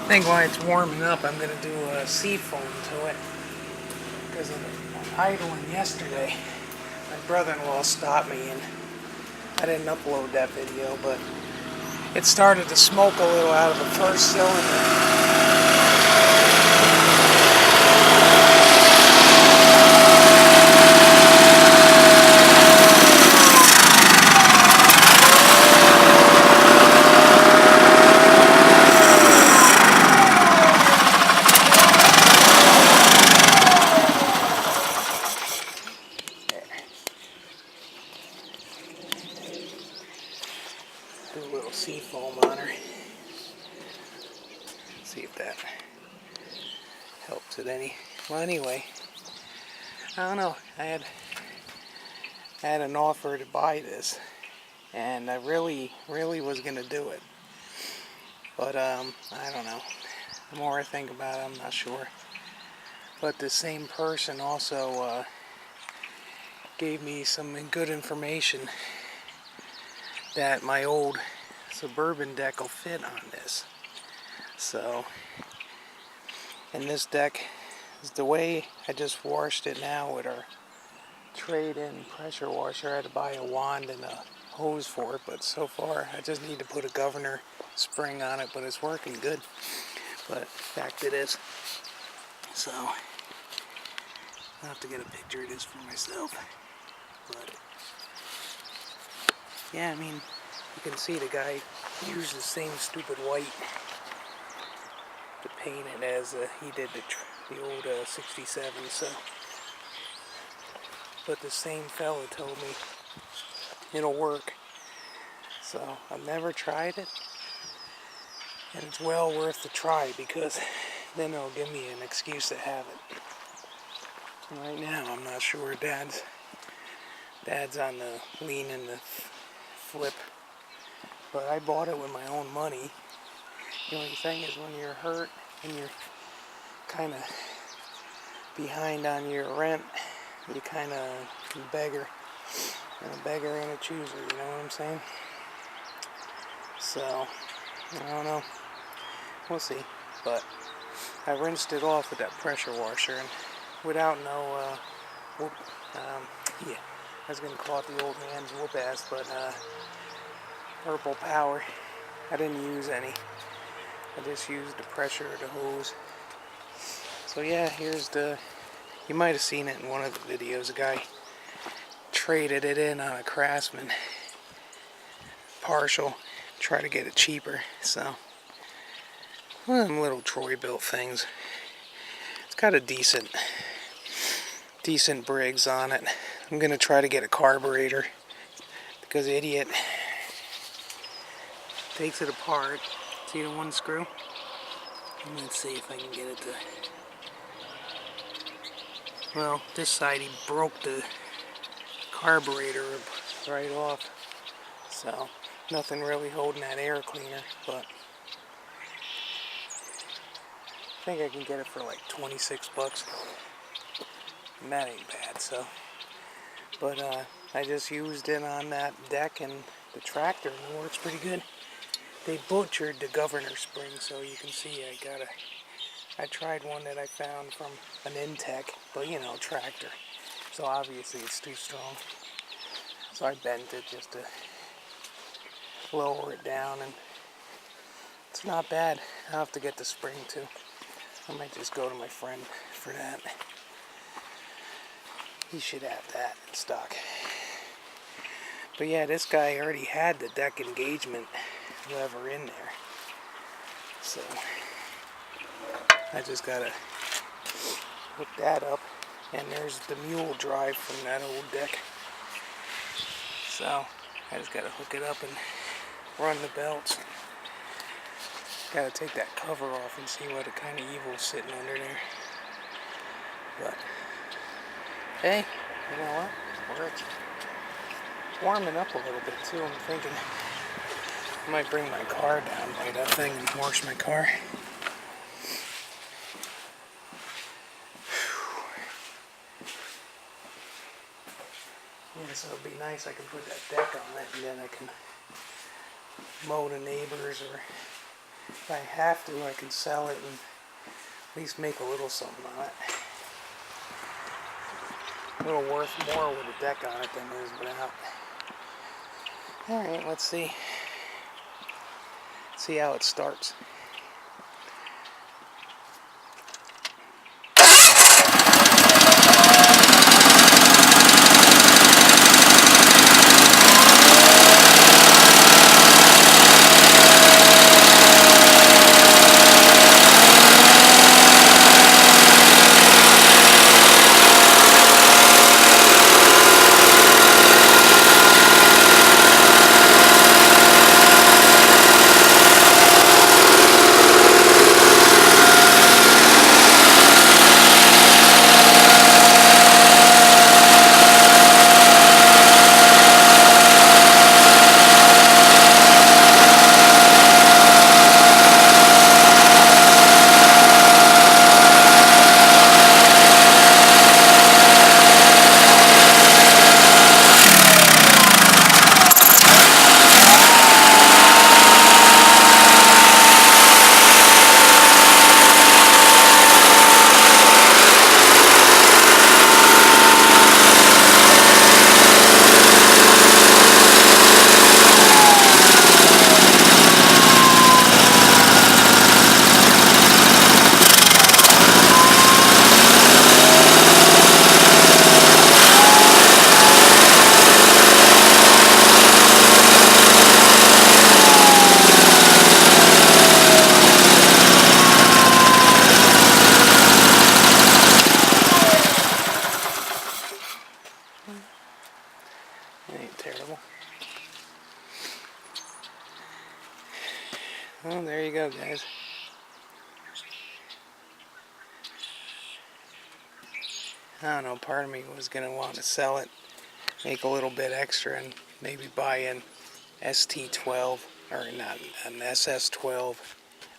I think while it's warming up, I'm going to do a sea foam to it because of the idling yesterday. My brother-in-law stopped me and I didn't upload that video, but it started to smoke a little out of the first cylinder. Do a little sea foam on her. See if that helps it any. Well, anyway, I don't know. I had an offer to buy this, and I really was gonna do it. But I don't know. The more I think about it, I'm not sure. But the same person also gave me some good information that my old Suburban deck will fit on this. So, and this deck is the way I just washed it now with our trade-in pressure washer. I had to buy a wand and a hose for it, but so far I just need to put a governor spring on it, but it's working good. But back to this. So, I'll have to get a picture of this for myself. But yeah, I mean, you can see the guy used the same stupid white to paint it as he did the old 67. So, but the same fella told me it'll work. So I've never tried it, and it's well worth the try because then it'll give me an excuse to have it. And right now, I'm not sure. Dad's on the lean and the flip, but I bought it with my own money. The only thing is when you're hurt and you're kind of behind on your rent, you kind of beggar, and a beggar and a chooser, you know what I'm saying? So, I don't know. We'll see. But I rinsed it off with that pressure washer, and without no, yeah, I was going to call it the old man's whoop ass, but Purple Power, I didn't use any. I just used the pressure of the hose. So yeah, here's you might have seen it in one of the videos. A guy traded it in on a Craftsman partial, try to get it cheaper. So, one of them little Troy built things. It's got a decent Briggs on it. I'm gonna try to get a carburetor because the idiot takes it apart. See the one screw? And let's see if I can get it to. Well, this side he broke the carburetor right off. So, nothing really holding that air cleaner, but I think I can get it for like 26 bucks. And that ain't bad, so. But I just used it on that deck and the tractor, and it works pretty good. They butchered the governor spring, so you can see I tried one that I found from an Intech, but you know, tractor. So obviously it's too strong. So I bent it just to lower it down, and it's not bad. I'll have to get the spring too. I might just go to my friend for that. He should have that in stock. But yeah, this guy already had the deck engagement lever in there. So I just gotta hook that up. And there's the mule drive from that old deck. So I just gotta hook it up and run the belts. Gotta take that cover off and see what kind of evil's sitting under there. But hey, you know what? It's warming up a little bit too. I'm thinking I might bring my car down by that thing and wash my car. Yeah, so it'll be nice. I can put that deck on it, and then I can mow the neighbors or if I have to, I can sell it and at least make a little something on it. A little worth more with a deck on it than it is without. Alright, let's see. See how it starts. Ain't terrible. Well, there you go, guys. I don't know, part of me was going to want to sell it, make a little bit extra, and maybe buy an ST12, or not, an SS12,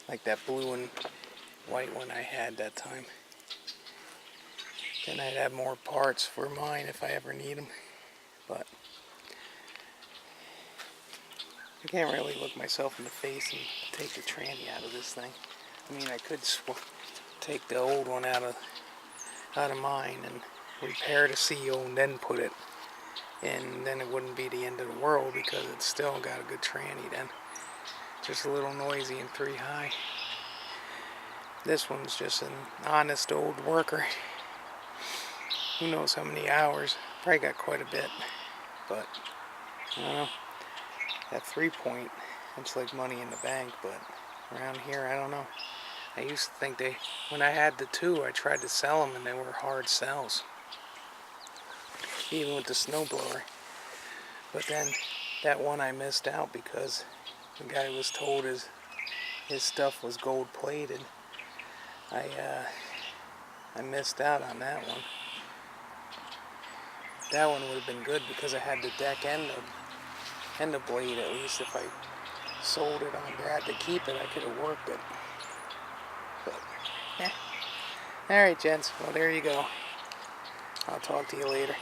like that blue and white one I had that time. Then I'd have more parts for mine if I ever need them, but I can't really look myself in the face and take the tranny out of this thing. I mean, I could take the old one out of mine and repair the seal and then put it in. Then it wouldn't be the end of the world because it's still got a good tranny then. Just a little noisy and 3 high. This one's just an honest old worker. Who knows how many hours. Probably got quite a bit. But, I don't know. That 3-point, it's like money in the bank, but around here, I don't know. I used to think when I had the 2, I tried to sell them and they were hard sells. Even with the snowblower. But then, that one I missed out because the guy was told his stuff was gold plated. I missed out on that one. That one would have been good because I had the deck and the blade. At least if I sold it on that to keep it, I could have worked it. But, Alright, gents. Well, there you go. I'll talk to you later.